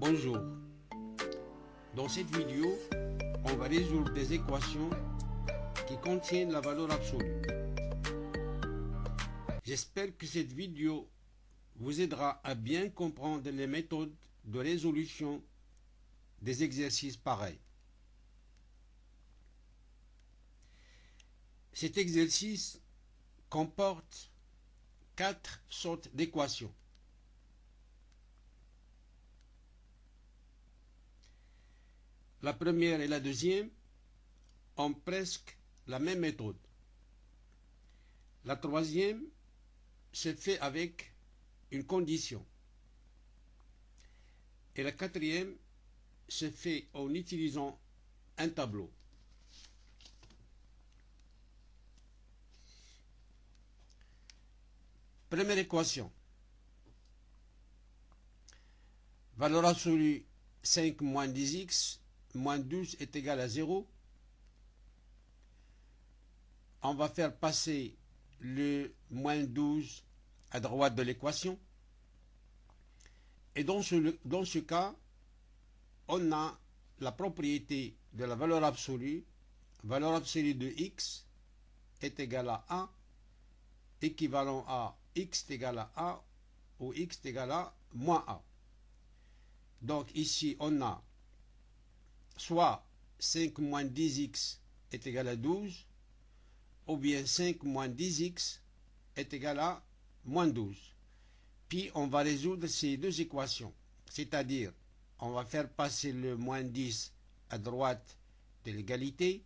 Bonjour. Dans cette vidéo, on va résoudre des équations qui contiennent la valeur absolue. J'espère que cette vidéo vous aidera à bien comprendre les méthodes de résolution des exercices pareils. Cet exercice comporte 4 sortes d'équations. La première et la deuxième ont presque la même méthode. La troisième se fait avec une condition. Et la quatrième se fait en utilisant un tableau. Première équation. Valeur absolue 5 moins 10x moins 12 est égal à 0. On va faire passer le moins 12 à droite de l'équation. Et dans ce cas, on a la propriété de la valeur absolue. Valeur absolue de x est égale à a, équivalent à x est égal à a, ou x est égal à moins a. Donc ici, on a soit 5 moins 10x est égal à 12, ou bien 5 moins 10x est égal à moins 12. Puis on va résoudre ces deux équations, c'est-à-dire on va faire passer le moins 10 à droite de l'égalité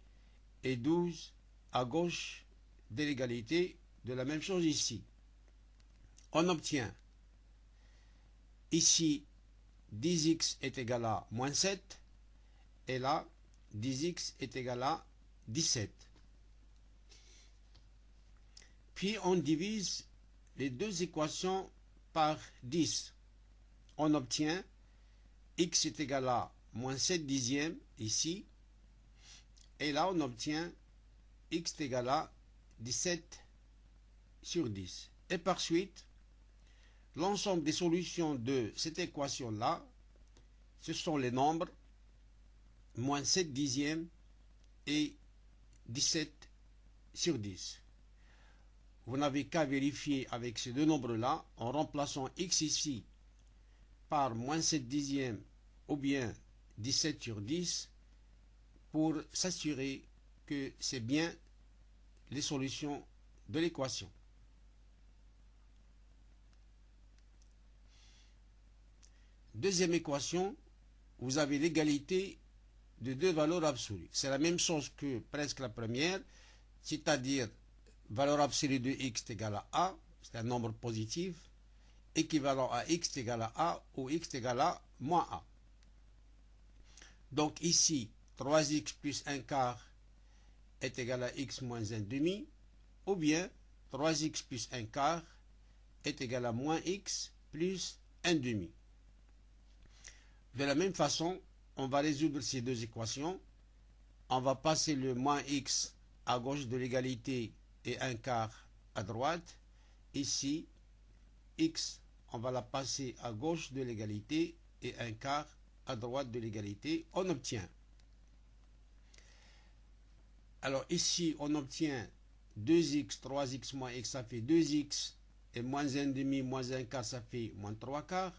et 12 à gauche de l'égalité, de la même chose ici. On obtient ici 10x est égal à moins 7, et là 10x est égal à 17. Puis on divise les deux équations par 10. On obtient x est égal à moins 7 dixièmes ici. Et là on obtient x est égal à 17 sur 10. Et par suite, l'ensemble des solutions de cette équation-là, ce sont les nombres moins 7 dixièmes et 17 sur 10. Vous n'avez qu'à vérifier avec ces deux nombres-là en remplaçant x ici par moins 7 dixièmes ou bien 17 sur 10 pour s'assurer que c'est bien les solutions de l'équation. Deuxième équation, vous avez l'égalité de deux valeurs absolues. C'est la même chose que presque la première, c'est-à-dire valeur absolue de x est égale à a, c'est un nombre positif, équivalent à x est égal à a ou x est égal à moins a. Donc ici, 3x plus 1 quart est égal à x moins 1 demi, ou bien 3x plus 1 quart est égal à moins x plus 1 demi. De la même façon, on va résoudre ces deux équations. On va passer le moins x à gauche de l'égalité et 1 quart à droite. Ici, x, on va la passer à gauche de l'égalité et 1 quart à droite de l'égalité. On obtient. Alors ici, on obtient 2x, 3x moins x, ça fait 2x, et moins 1 demi, moins 1 quart, ça fait moins 3 quarts.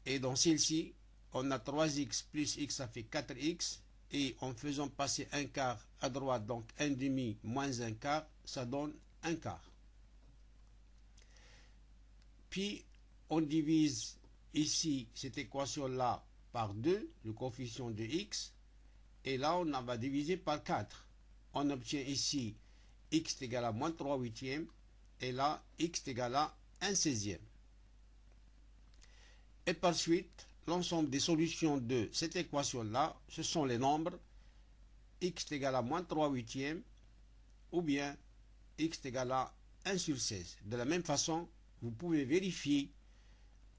Et dans celle-ci, on a 3x plus x, ça fait 4x. Et en faisant passer 1 quart à droite, donc 1 demi moins 1 quart, ça donne 1 quart. Puis, on divise ici cette équation-là par 2, le coefficient de x. Et là, on va diviser par 4. On obtient ici x est égal à moins 3 huitièmes. Et là, x est égal à 1 16e. Et par suite, l'ensemble des solutions de cette équation-là, ce sont les nombres x est égal à moins 3 huitièmes ou bien x est égal à 1 sur 16. De la même façon, vous pouvez vérifier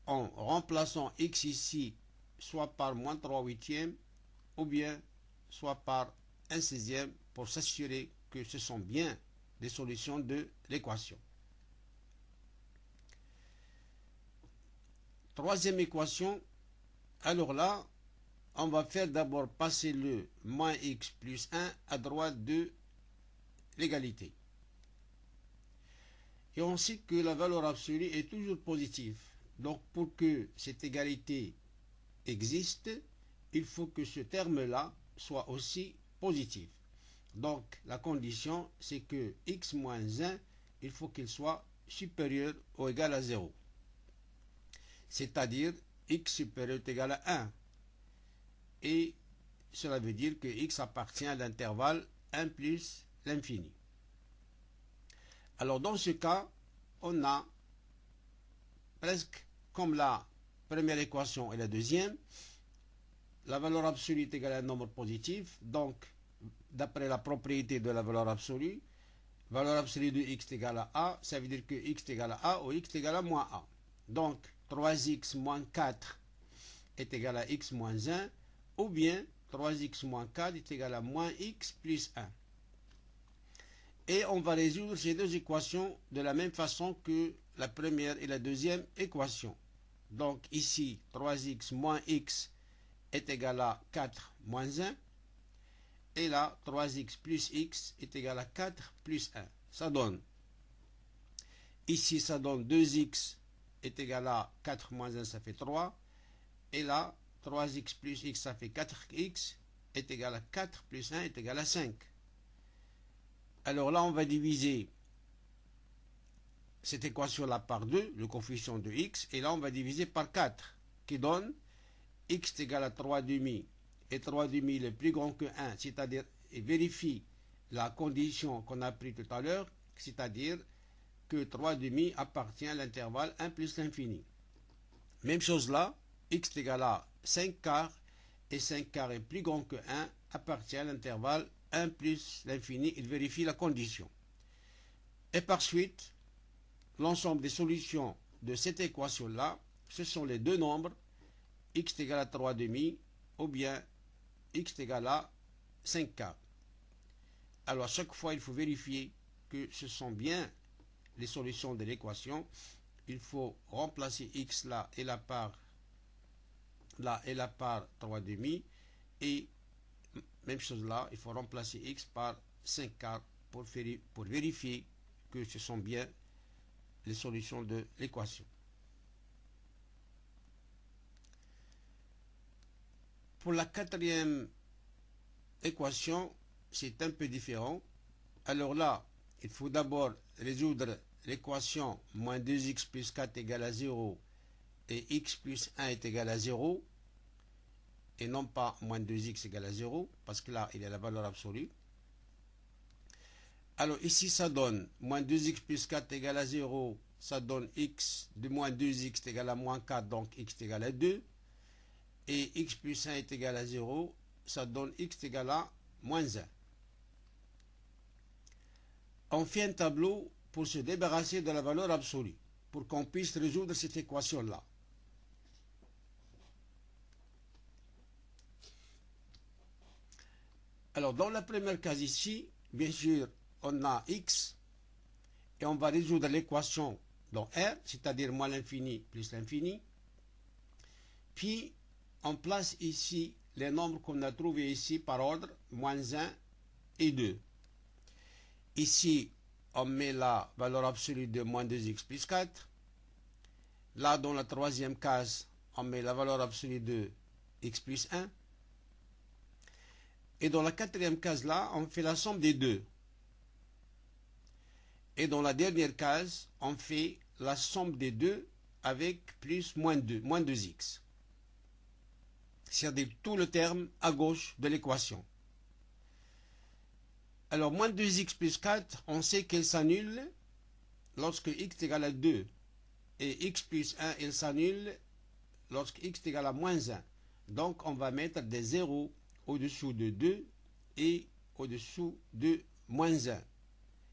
en remplaçant x ici soit par moins 3 huitièmes ou bien soit par 1 16e pour s'assurer que ce sont bien des solutions de l'équation. Troisième équation, Alors là, on va faire d'abord passer le moins x plus 1 à droite de l'égalité. Et on sait que la valeur absolue est toujours positive. Donc pour que cette égalité existe, il faut que ce terme-là soit aussi positif. Donc la condition, c'est que x moins 1, il faut qu'il soit supérieur ou égal à 0. C'est-à-dire x supérieur ou égal à 1. Et cela veut dire que x appartient à l'intervalle 1 plus l'infini. Alors dans ce cas, on a presque comme la première équation et la deuxième, la valeur absolue est égale à un nombre positif. Donc, d'après la propriété de la valeur absolue de x est égale à a, ça veut dire que x est égal à a ou x est égal à moins a. Donc, 3x moins 4 est égal à x moins 1, ou bien 3x moins 4 est égal à moins x plus 1. Et on va résoudre ces deux équations de la même façon que la première et la deuxième équation. Donc ici, 3x moins x est égal à 4 moins 1. Et là, 3x plus x est égal à 4 plus 1. Ça donne, ici ça donne 2x est égal à 4 moins 1, ça fait 3. Et là, 3x plus x, ça fait 4x est égal à 4 plus 1 est égal à 5. Alors là, on va diviser cette équation-là par 2, le coefficient de x, et là, on va diviser par 4, qui donne x est égal à 3 demi, et 3 demi est plus grand que 1, c'est-à-dire, et vérifie la condition qu'on a prise tout à l'heure, c'est-à-dire que 3 demi appartient à l'intervalle 1 plus l'infini. Même chose là, x est égal à 5 quarts, et 5 quarts est plus grand que 1, appartient à l'intervalle 1 plus l'infini, il vérifie la condition. Et par suite, l'ensemble des solutions de cette équation-là, ce sont les deux nombres, x est égal à 3 demi, ou bien x est égal à 5 quarts. Alors à chaque fois, il faut vérifier que ce sont bien les solutions de l'équation. Il faut remplacer x là et la part 3 demi, et même chose là, il faut remplacer x par 5 quarts pour vérifier que ce sont bien les solutions de l'équation. Pour la quatrième équation, c'est un peu différent. Alors là, il faut d'abord résoudre l'équation moins 2x plus 4 égale à 0 et x plus 1 est égal à 0. Et non pas moins 2x égale à 0, parce que là, il y a la valeur absolue. Alors ici, ça donne moins 2x plus 4 égale à 0, ça donne x de moins 2x est égal à moins 4, donc x est égal à 2. Et x plus 1 est égal à 0, ça donne x est égal à moins 1. On fait un tableau pour se débarrasser de la valeur absolue, pour qu'on puisse résoudre cette équation-là. Alors, dans la première case ici, bien sûr, on a x, et on va résoudre l'équation dans R, c'est-à-dire moins l'infini plus l'infini. Puis, on place ici les nombres qu'on a trouvés ici par ordre, moins 1 et 2. Ici, on met la valeur absolue de moins 2x plus 4. Là, dans la troisième case, on met la valeur absolue de x plus 1. Et dans la quatrième case là, on fait la somme des deux. Et dans la dernière case, on fait la somme des deux avec plus moins 2x. C'est-à-dire tout le terme à gauche de l'équation. Alors, moins 2x plus 4, on sait qu'elle s'annule lorsque x est égal à 2. Et x plus 1, elle s'annule lorsque x est égal à moins 1. Donc, on va mettre des zéros au-dessous de 2 et au-dessous de moins 1.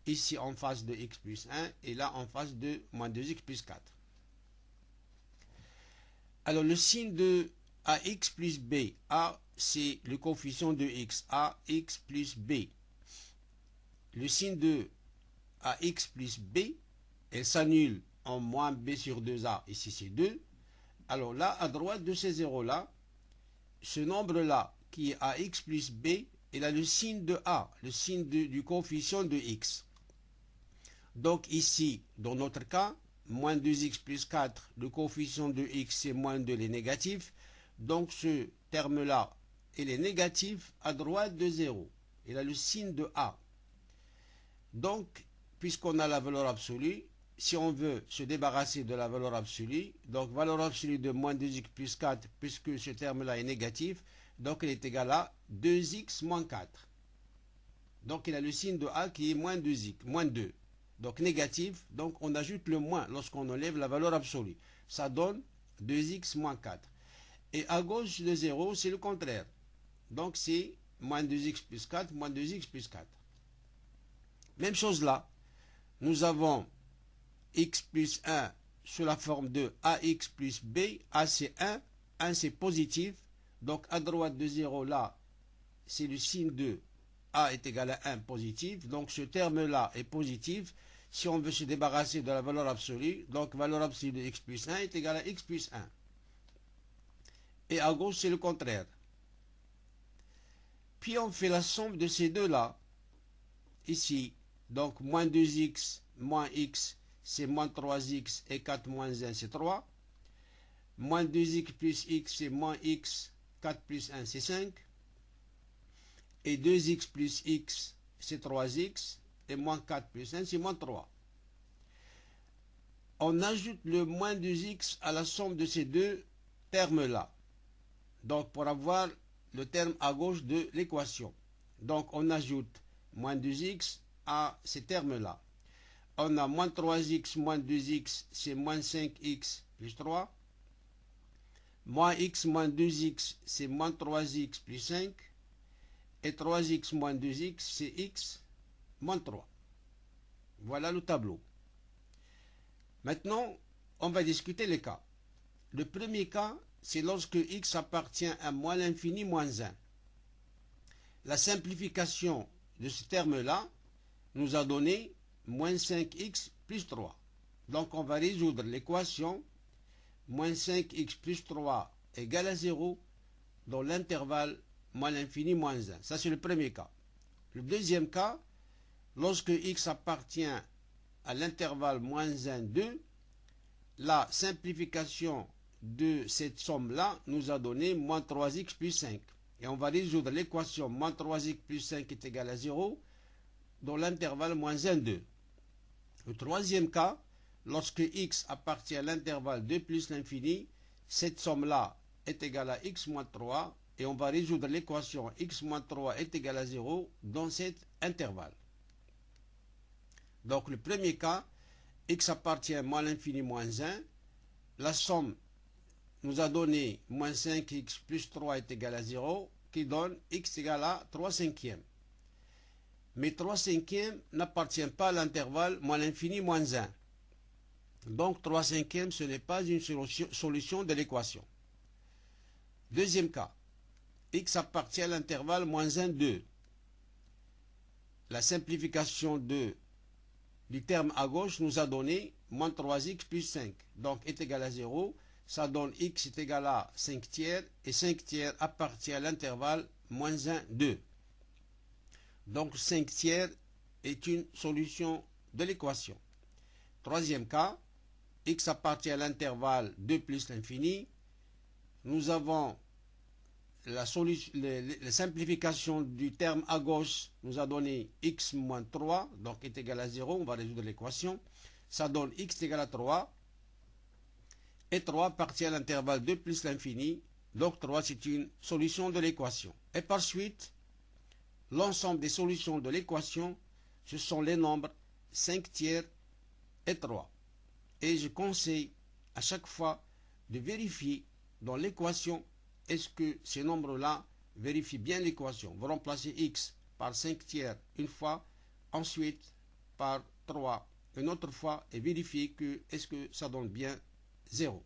Ici en face de x plus 1 et là en face de moins 2x plus 4. Alors le signe de ax plus b, a c'est le coefficient de x, ax plus b. Le signe de ax plus b, elle s'annule en moins b sur 2a, ici c'est 2. Alors là, à droite de ces zéros-là, ce nombre-là, qui est ax plus b, il a le signe de a, le signe du coefficient de x. Donc ici, dans notre cas, moins 2x plus 4, le coefficient de x c'est moins 2, il est négatif. Donc ce terme-là, il est négatif à droite de 0. Il a le signe de a. Donc, puisqu'on a la valeur absolue, si on veut se débarrasser de la valeur absolue, donc valeur absolue de moins 2x plus 4, puisque ce terme-là est négatif, donc il est égal à 2x moins 4. Donc il a le signe de a qui est moins 2x, moins 2. Donc négatif, donc on ajoute le moins lorsqu'on enlève la valeur absolue. Ça donne 2x moins 4. Et à gauche de 0, c'est le contraire. Donc c'est moins 2x plus 4, moins 2x plus 4. Même chose là. Nous avons x plus 1 sous la forme de ax plus b. A c'est 1 c'est positif. Donc à droite de 0 là, c'est le signe de a est égal à 1 positif. Donc ce terme-là est positif. Si on veut se débarrasser de la valeur absolue, donc valeur absolue de x plus 1 est égale à x plus 1. Et à gauche, c'est le contraire. Puis on fait la somme de ces deux-là. Ici, donc moins 2x moins x, c'est moins 3x et 4 moins 1, c'est 3. Moins 2x plus x, c'est moins x, 4 plus 1, c'est 5. Et 2x plus x, c'est 3x. Et moins 4 plus 1, c'est moins 3. On ajoute le moins 2x à la somme de ces deux termes-là. Donc, pour avoir le terme à gauche de l'équation. Donc, on ajoute moins 2x à ces termes-là. On a moins 3x moins 2x, c'est moins 5x plus 3. Moins x moins 2x, c'est moins 3x plus 5. Et 3x moins 2x, c'est x moins 3. Voilà le tableau. Maintenant, on va discuter les cas. Le premier cas, c'est lorsque x appartient à moins l'infini moins 1. La simplification de ce terme-là nous a donné moins 5x plus 3. Donc on va résoudre l'équation moins 5x plus 3 égale à 0 dans l'intervalle moins l'infini moins 1. Ça c'est le premier cas. Le deuxième cas, lorsque x appartient à l'intervalle moins 1, 2, la simplification de cette somme-là nous a donné moins 3x plus 5. Et on va résoudre l'équation moins 3x plus 5 est égal à 0 dans l'intervalle moins 1, 2. Le troisième cas, lorsque x appartient à l'intervalle 2 plus l'infini, cette somme-là est égale à x moins 3 et on va résoudre l'équation x moins 3 est égal à 0 dans cet intervalle. Donc le premier cas, x appartient à moins l'infini moins 1, la somme nous a donné moins 5x plus 3 est égal à 0, qui donne x égale à 3 cinquièmes. Mais 3 cinquièmes n'appartient pas à l'intervalle moins l'infini moins 1. Donc 3 cinquièmes, ce n'est pas une solution de l'équation. Deuxième cas, x appartient à l'intervalle moins 1, 2. La simplification du terme à gauche nous a donné moins 3x plus 5. Donc est égal à 0. Ça donne x est égal à 5 tiers. Et 5 tiers appartient à l'intervalle moins 1, 2. Donc 5 tiers est une solution de l'équation. Troisième cas, x appartient à l'intervalle 2 plus l'infini. Nous avons la simplification du terme à gauche nous a donné x moins 3, donc est égal à 0. On va résoudre l'équation. Ça donne x égale à 3. Et 3 appartient à l'intervalle 2 plus l'infini. Donc 3, c'est une solution de l'équation. Et par suite, l'ensemble des solutions de l'équation, ce sont les nombres 5 tiers et 3. Et je conseille à chaque fois de vérifier dans l'équation est-ce que ces nombres-là vérifient bien l'équation. Vous remplacez x par 5 tiers une fois, ensuite par 3 une autre fois et vérifiez que est-ce que ça donne bien 0.